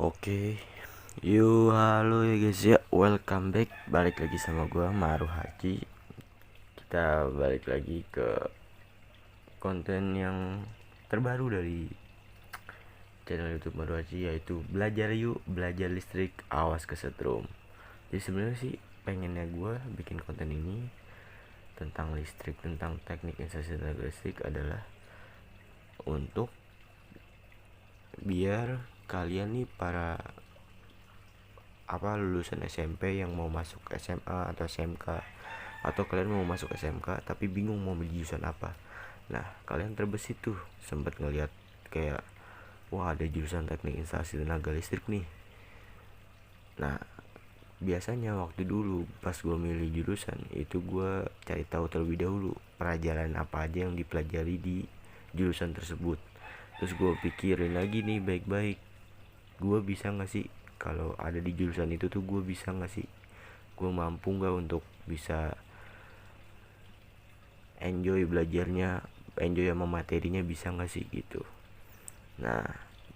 Oke, halo ya guys ya, welcome back, balik lagi sama gua Maru Haji. Kita balik lagi ke konten yang terbaru dari channel YouTube Maru Haji, yaitu belajar yuk, belajar listrik, awas kesetrum. Jadi sebenarnya sih pengennya gua bikin konten ini tentang listrik, tentang teknik instalasi tenaga listrik adalah untuk biar kalian nih para lulusan SMP yang mau masuk SMA atau SMK, atau kalian mau masuk SMK tapi bingung mau milih jurusan apa. Nah, kalian terbesit tuh sempat ngelihat kayak, wah ada jurusan teknik instalasi tenaga listrik nih. Nah, biasanya waktu dulu pas gue milih jurusan itu gue cari tahu terlebih dahulu pelajaran apa aja yang dipelajari di jurusan tersebut. Terus gue pikirin lagi nih baik-baik, gue bisa nggak sih kalau ada di jurusan itu tuh, gue bisa nggak sih, gue mampu nggak untuk bisa enjoy belajarnya, enjoy sama materinya, bisa nggak sih gitu. Nah,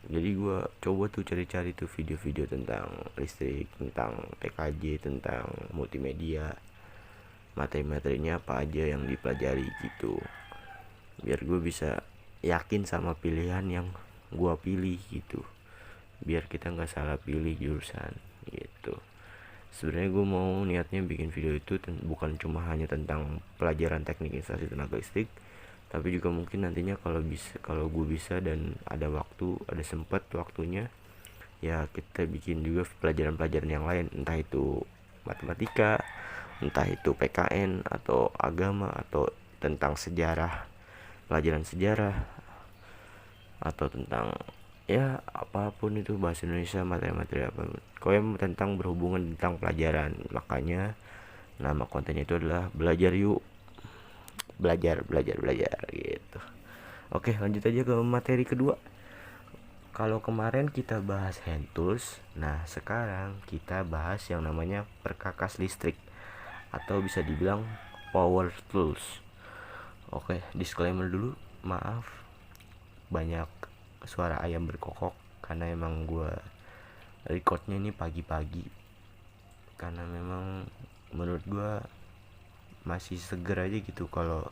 jadi gue coba tuh cari-cari tuh video-video tentang listrik, tentang TKJ, tentang multimedia, materi-materinya apa aja yang dipelajari gitu, biar gue bisa yakin sama pilihan yang gue pilih gitu, biar kita nggak salah pilih jurusan gitu. Sebenarnya gue mau niatnya bikin video itu bukan cuma hanya tentang pelajaran teknik instalasi tenaga listrik, tapi juga mungkin nantinya kalau gue bisa dan ada waktu, ada sempat waktunya, ya kita bikin juga pelajaran-pelajaran yang lain, entah itu matematika, entah itu PKN atau agama, atau tentang sejarah, pelajaran sejarah, atau tentang ya apapun itu, bahasa Indonesia, materi-materi apa yang tentang berhubungan tentang pelajaran. Makanya nama kontennya itu adalah belajar yuk, belajar belajar belajar gitu. Oke, lanjut aja ke materi kedua. Kalau kemarin kita bahas hand tools, nah sekarang kita bahas yang namanya perkakas listrik, atau bisa dibilang power tools. Oke, disclaimer dulu, maaf banyak suara ayam berkokok karena emang gue recordnya ini pagi-pagi, karena memang menurut gue masih seger aja gitu kalau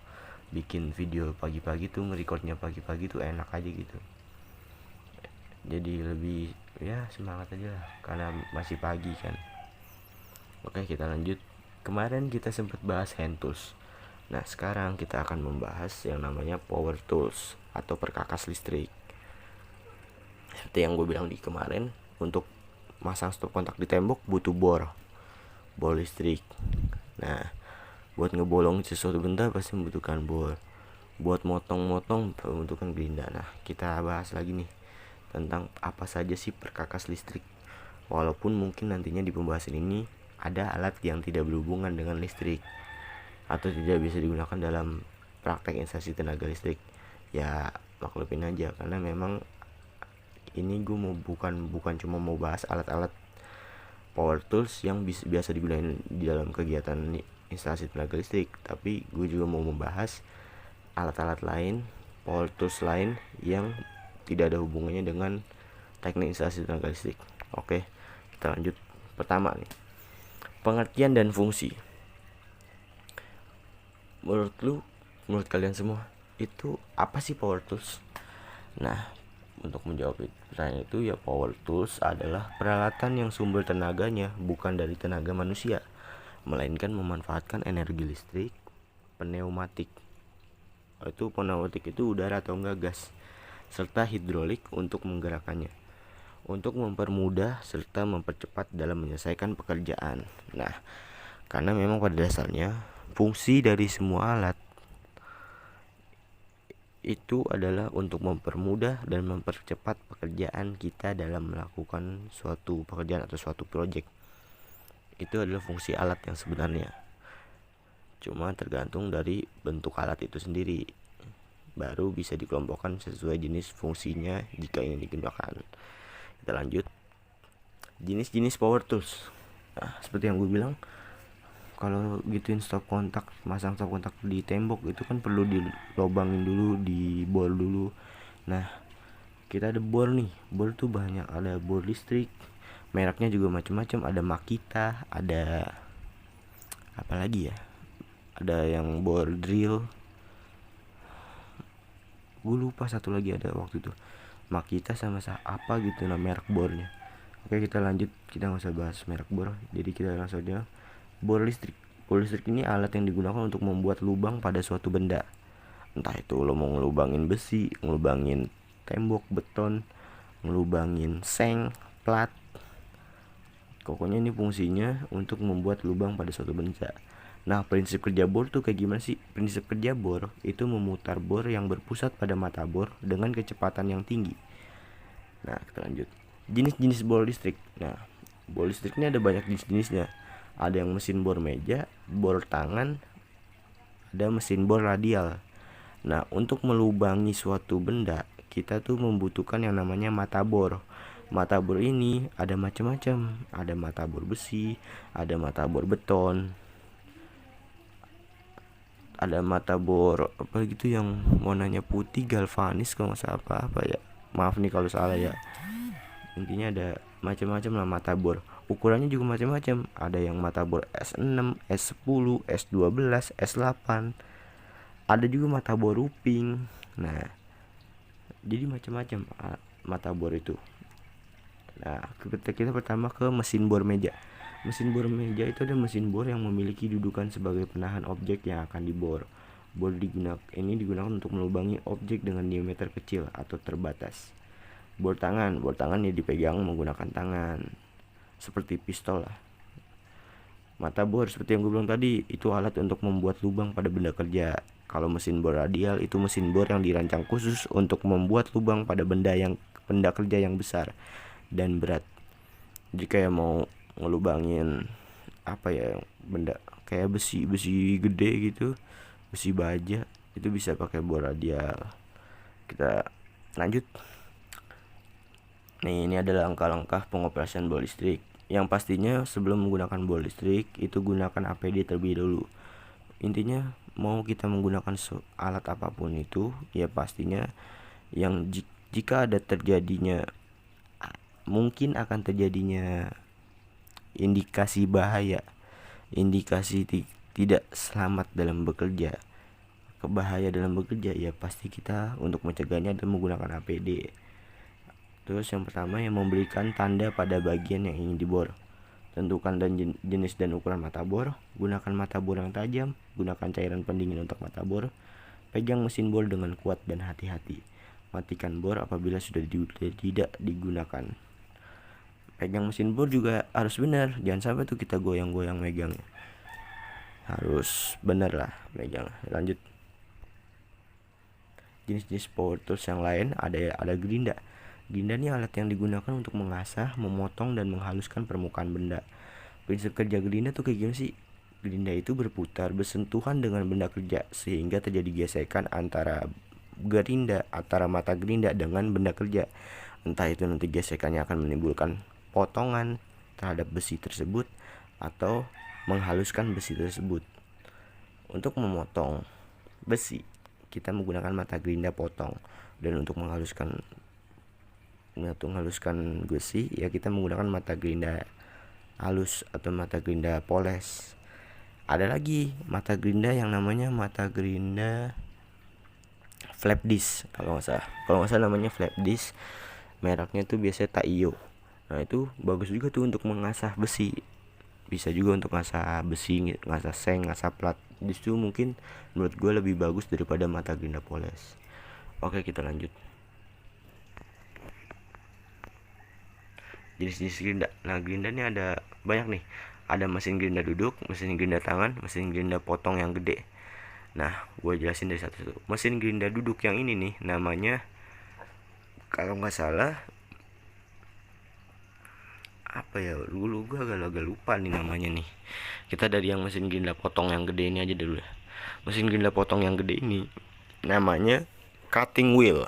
bikin video pagi-pagi tuh, nge-recordnya pagi-pagi tuh enak aja gitu, jadi lebih ya semangat aja lah karena masih pagi kan. Oke, kita lanjut. Kemarin kita sempat bahas hand tools, nah sekarang kita akan membahas yang namanya power tools atau perkakas listrik. Seperti yang gue bilang di kemarin, untuk masang stop kontak di tembok butuh bor listrik. Nah, buat ngebolong sesuatu benda pasti membutuhkan bor. Buat motong-motong membutuhkan gerinda. Nah, kita bahas lagi nih tentang apa saja sih perkakas listrik. Walaupun mungkin nantinya di pembahasan ini ada alat yang tidak berhubungan dengan listrik atau tidak bisa digunakan dalam praktek instalasi tenaga listrik, ya maklumin aja, karena memang ini gue mau bukan cuma mau bahas alat-alat power tools yang biasa digunakan di dalam kegiatan instalasi tenaga listrik, tapi gue juga mau membahas alat-alat lain, power tools lain yang tidak ada hubungannya dengan teknik instalasi tenaga listrik. Oke, kita lanjut. Pertama nih, pengertian dan fungsi. Menurut kalian semua, itu apa sih power tools? Nah, untuk menjawab pertanyaan itu, ya power tools adalah peralatan yang sumber tenaganya bukan dari tenaga manusia, melainkan memanfaatkan energi listrik. Pneumatik itu udara atau enggak gas, serta hidrolik untuk menggerakkannya, untuk mempermudah serta mempercepat dalam menyelesaikan pekerjaan. Nah, karena memang pada dasarnya fungsi dari semua alat itu adalah untuk mempermudah dan mempercepat pekerjaan kita dalam melakukan suatu pekerjaan atau suatu project. Itu adalah fungsi alat yang sebenarnya, cuma tergantung dari bentuk alat itu sendiri, baru bisa dikelompokkan sesuai jenis fungsinya jika ingin digunakan. Kita lanjut, jenis-jenis power tools. Nah, seperti yang gue bilang, kalau gituin stop kontak, masang stop kontak di tembok itu kan perlu dilobangin dulu, dibor dulu. Nah, kita ada bor nih. Bor tuh banyak, ada bor listrik, mereknya juga macam-macam, ada Makita, ada apa lagi ya, ada yang bor drill, gue lupa satu lagi ada waktu itu Makita sama apa gitu nah merek bornya. Oke, kita lanjut, kita nggak usah bahas merek bor, jadi kita langsung aja. Bor listrik. Bor listrik ini alat yang digunakan untuk membuat lubang pada suatu benda, entah itu lo mau ngelubangin besi, ngelubangin tembok, beton, ngelubangin seng, plat. Pokoknya ini fungsinya untuk membuat lubang pada suatu benda. Nah, prinsip kerja bor tuh kayak gimana sih? Prinsip kerja bor itu memutar bor yang berpusat pada mata bor dengan kecepatan yang tinggi. Nah, kita lanjut. Jenis-jenis bor listrik. Nah, bor listrik ini ada banyak jenis-jenisnya. Ada yang mesin bor meja, bor tangan, ada mesin bor radial. Nah, untuk melubangi suatu benda, kita tuh membutuhkan yang namanya mata bor. Mata bor ini ada macam-macam. Ada mata bor besi, ada mata bor beton, ada mata bor apa gitu yang warnanya putih galvanis kalau nggak salah, apa ya, maaf nih kalau salah ya. Intinya ada macam-macam lah mata bor. Ukurannya juga macam-macam, ada yang mata bor S6, S10, S12, S8, ada juga mata bor ruping. Nah, jadi macam-macam mata bor itu. Nah, kita pertama ke mesin bor meja. Mesin bor meja itu ada mesin bor yang memiliki dudukan sebagai penahan objek yang akan dibor. Bor digunakan untuk melubangi objek dengan diameter kecil atau terbatas. Bor tangan ya dipegang menggunakan tangan, seperti pistol lah. Mata bor seperti yang gue bilang tadi, itu alat untuk membuat lubang pada benda kerja. Kalau mesin bor radial itu mesin bor yang dirancang khusus untuk membuat lubang pada benda kerja yang besar dan berat. Jadi kayak mau ngelubangin apa ya, benda kayak besi gede gitu, besi baja, itu bisa pakai bor radial. Kita lanjut. Nih, ini adalah langkah-langkah pengoperasian bor listrik. Yang pastinya sebelum menggunakan bor listrik itu gunakan APD terlebih dahulu. Intinya mau kita menggunakan alat apapun itu ya pastinya yang jika ada terjadinya, mungkin akan terjadinya indikasi bahaya, indikasi tidak selamat dalam bekerja, bahaya dalam bekerja, ya pasti kita untuk mencegahnya dan menggunakan APD. Terus yang pertama, yang memberikan tanda pada bagian yang ingin dibor. Tentukan dan jenis dan ukuran mata bor. Gunakan mata bor yang tajam. Gunakan cairan pendingin untuk mata bor. Pegang mesin bor dengan kuat dan hati-hati. Matikan bor apabila sudah tidak digunakan. Pegang mesin bor juga harus benar, jangan sampai tuh kita goyang-goyang megangnya, harus benar lah megang. Lanjut, jenis-jenis power tools yang lain ada gerinda. Gerinda ini alat yang digunakan untuk mengasah, memotong, dan menghaluskan permukaan benda. Prinsip kerja gerinda tuh kayak gimana sih? Gerinda itu berputar bersentuhan dengan benda kerja sehingga terjadi gesekan antara mata gerinda dengan benda kerja. Entah itu nanti gesekannya akan menimbulkan potongan terhadap besi tersebut atau menghaluskan besi tersebut. Untuk memotong besi kita menggunakan mata gerinda potong, dan untuk menghaluskan besi ya kita menggunakan mata gerinda halus atau mata gerinda poles. Ada lagi mata gerinda yang namanya mata gerinda flap disc, kalau nggak salah namanya flap disc, mereknya tuh biasanya Taiyo. Nah, itu bagus juga tuh untuk mengasah besi, bisa juga untuk ngasah besi, ngasah seng, ngasah plat. Justru mungkin menurut gue lebih bagus daripada mata gerinda poles. Oke, kita lanjut. Jenis-jenis gerinda. Nah, gerinda ini ada banyak nih. Ada mesin gerinda duduk, mesin gerinda tangan, mesin gerinda potong yang gede. Nah, gue jelasin dari satu-satu. Mesin gerinda duduk yang ini nih namanya, kalau nggak salah apa ya, dulu gue agak lupa nih namanya nih. Kita dari yang mesin gerinda potong yang gede ini aja dulu ya. Mesin gerinda potong yang gede ini namanya cutting wheel.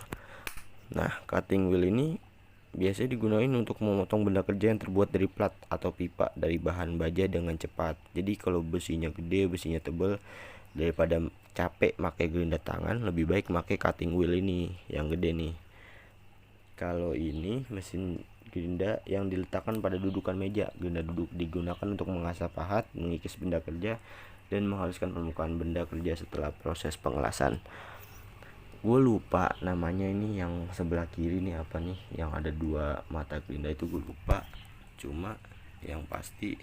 Nah, cutting wheel ini biasanya digunakan untuk memotong benda kerja yang terbuat dari plat atau pipa dari bahan baja dengan cepat. Jadi kalau besinya gede, besinya tebal, daripada capek pakai gerinda tangan, lebih baik pakai cutting wheel ini yang gede nih. Kalau ini mesin gerinda yang diletakkan pada dudukan meja. Gerinda duduk digunakan untuk mengasah pahat, mengikis benda kerja, dan menghaluskan permukaan benda kerja setelah proses pengelasan. Gue lupa namanya ini yang sebelah kiri nih apa nih, yang ada 2 mata gerinda itu gue lupa. Cuma yang pasti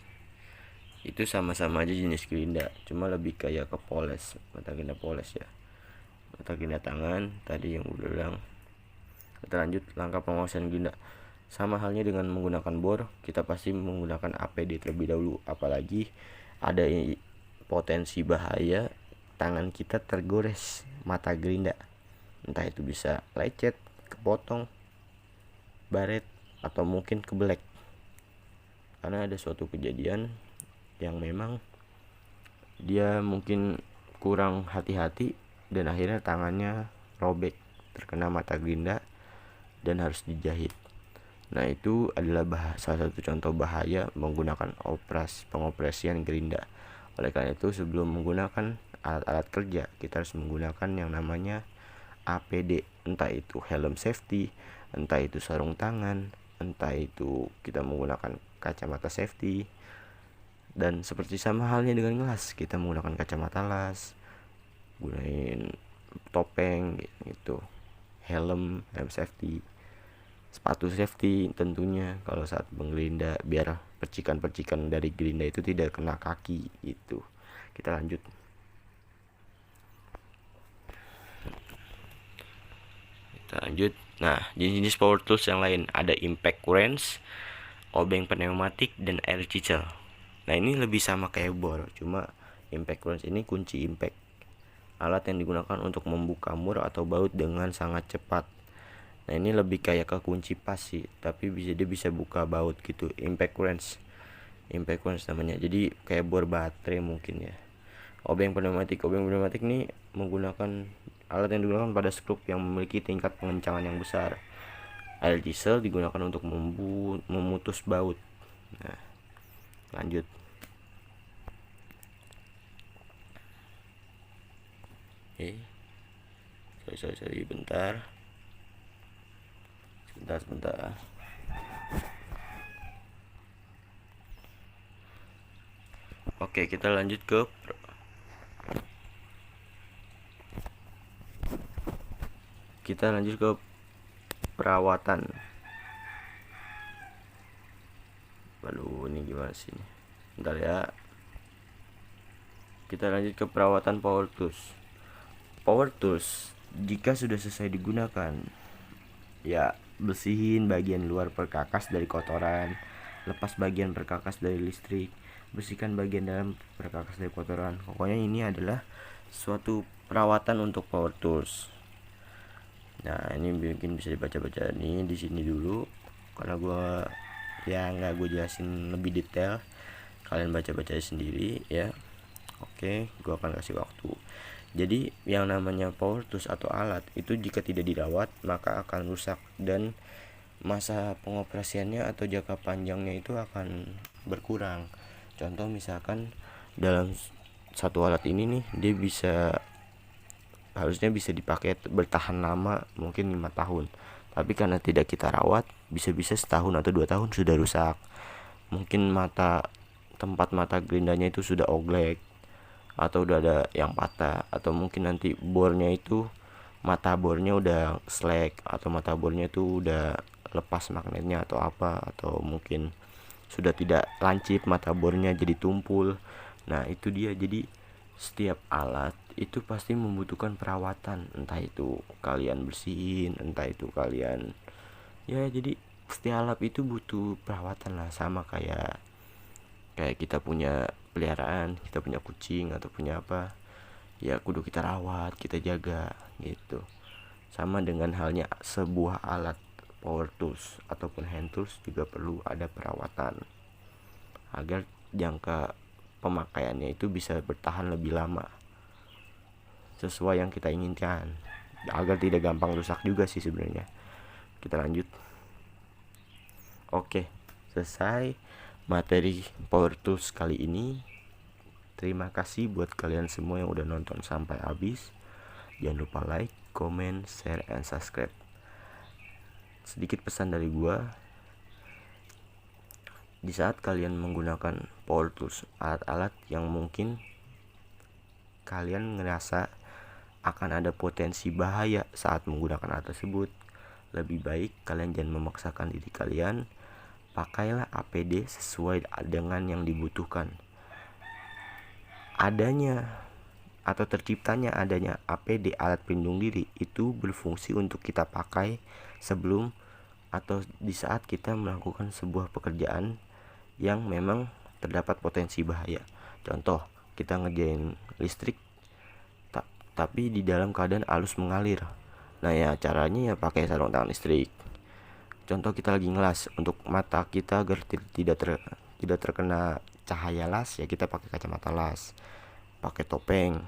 itu sama-sama aja jenis gerinda, cuma lebih kayak ke poles, mata gerinda poles ya. Mata gerinda tangan tadi yang udah bilang. Kita lanjut langkah pengawasan gerinda. Sama halnya dengan menggunakan bor, kita pasti menggunakan APD terlebih dahulu, apalagi ada potensi bahaya tangan kita tergores mata gerinda, entah itu bisa lecet, kepotong, baret, atau mungkin kebelek. Karena ada suatu kejadian yang memang dia mungkin kurang hati-hati dan akhirnya tangannya robek terkena mata gerinda dan harus dijahit. Nah, itu adalah salah satu contoh bahaya menggunakan pengoperasian gerinda. Oleh karena itu, sebelum menggunakan alat-alat kerja, kita harus menggunakan yang namanya APD, entah itu helm safety, entah itu sarung tangan, entah itu kita menggunakan kacamata safety. Dan seperti sama halnya dengan gelas, kita menggunakan kacamata las, gunain topeng gitu, helm safety, sepatu safety tentunya kalau saat menggerinda, biar percikan-percikan dari gerinda itu tidak kena kaki gitu. Kita lanjut. Nah, jenis-jenis power tools yang lain ada impact wrench, obeng pneumatik, dan air chisel. Nah, ini lebih sama kayak bor, cuma impact wrench ini kunci impact, alat yang digunakan untuk membuka mur atau baut dengan sangat cepat. Nah, ini lebih kayak ke kunci pas sih, tapi dia bisa buka baut gitu. Impact wrench namanya, jadi kayak bor baterai mungkin ya. Obeng pneumatik ini menggunakan alat yang digunakan pada skrup yang memiliki tingkat pengencangan yang besar. Air chisel digunakan untuk memutus baut. Nah, lanjut. Oke. Sorry, bentar. Sebentar. Oke, kita lanjut ke perawatan. Lalu ini gimana sih ini? Bentar ya. Kita lanjut ke perawatan power tools. Power tools jika sudah selesai digunakan, ya bersihin bagian luar perkakas dari kotoran, lepas bagian perkakas dari listrik, bersihkan bagian dalam perkakas dari kotoran. Pokoknya ini adalah suatu perawatan untuk power tools. Nah, ini mungkin bisa dibaca-baca nih di sini dulu, karena nggak gue jelasin lebih detail, kalian baca-baca sendiri ya. Oke, gue akan kasih waktu. Jadi yang namanya power tools atau alat itu jika tidak dirawat maka akan rusak, dan masa pengoperasiannya atau jangka panjangnya itu akan berkurang. Contoh misalkan dalam satu alat ini nih, dia harusnya bisa dipakai bertahan lama, mungkin 5 tahun, tapi karena tidak kita rawat, bisa-bisa setahun atau 2 tahun sudah rusak. Mungkin tempat mata gerindanya itu sudah oglek, atau udah ada yang patah, atau mungkin nanti bornya itu mata bornya udah slack, atau mata bornya itu udah lepas magnetnya atau apa, atau mungkin sudah tidak lancip mata bornya jadi tumpul. Nah, itu dia. Jadi setiap alat itu pasti membutuhkan perawatan, entah itu kalian bersihin, entah itu kalian jadi setiap alat itu butuh perawatan lah. Sama kayak kita punya peliharaan, kita punya kucing atau punya apa, ya kudu kita rawat, kita jaga gitu. Sama dengan halnya sebuah alat power tools ataupun hand tools juga perlu ada perawatan agar jangka pemakaiannya itu bisa bertahan lebih lama sesuai yang kita inginkan, agar tidak gampang rusak juga sih sebenarnya. Kita lanjut. Oke, selesai materi power tools kali ini. Terima kasih buat kalian semua yang udah nonton sampai habis. Jangan lupa like, comment, share, and subscribe. sedikit pesan dari gua, di saat kalian menggunakan power tools, alat-alat yang mungkin kalian ngerasa akan ada potensi bahaya saat menggunakan alat tersebut, lebih baik kalian jangan memaksakan diri kalian. Pakailah APD sesuai dengan yang dibutuhkan. Adanya atau terciptanya adanya APD, alat pelindung diri, itu berfungsi untuk kita pakai sebelum atau di saat kita melakukan sebuah pekerjaan yang memang terdapat potensi bahaya. Contoh, kita ngerjain listrik tapi di dalam keadaan arus mengalir. Nah ya caranya ya pakai sarung tangan listrik. Contoh, kita lagi ngelas, untuk mata kita agar tidak terkena cahaya las, ya kita pakai kacamata las, pakai topeng,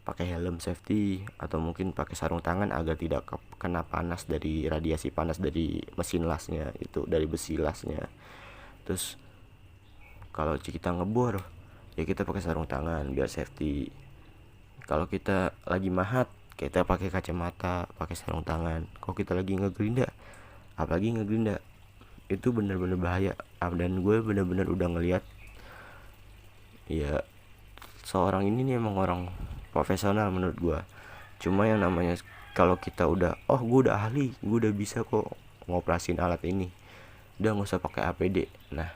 pakai helm safety, atau mungkin pakai sarung tangan agar tidak kena panas dari radiasi panas dari mesin lasnya, itu dari besi lasnya. Terus kalau kita ngebor, ya kita pakai sarung tangan biar safety. Kalau kita lagi mahat, kita pakai kacamata, pakai sarung tangan. Kalau kita lagi ngegerinda, apalagi ngegerinda, itu bener-bener bahaya. Dan gue bener-bener udah ngeliat, ya seorang ini nih emang orang profesional menurut gue. Cuma yang namanya kalau kita udah, gue udah ahli, gue udah bisa kok ngoperasin alat ini, udah nggak usah pakai APD. Nah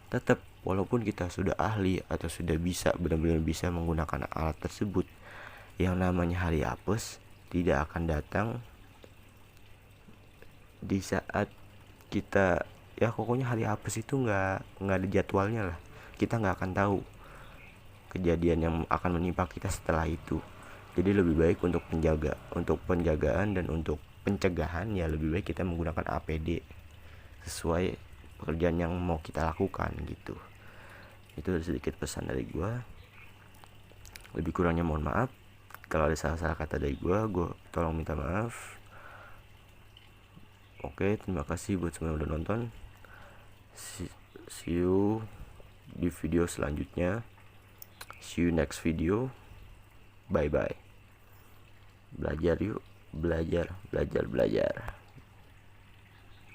tetap walaupun kita sudah ahli atau sudah bisa benar-benar bisa menggunakan alat tersebut, yang namanya hari apes tidak akan datang di saat kita, ya pokoknya hari apes itu nggak ada jadwalnya lah. Kita nggak akan tahu kejadian yang akan menimpa kita setelah itu. Jadi lebih baik untuk penjagaan dan untuk pencegahan, ya lebih baik kita menggunakan APD sesuai pekerjaan yang mau kita lakukan gitu. Itu sedikit pesan dari gue. Lebih kurangnya mohon maaf. Kalau ada salah-salah kata dari gue tolong minta maaf. Oke, terima kasih buat semua yang udah nonton. See you di video selanjutnya. See you next video. Bye bye. Belajar yuk, belajar.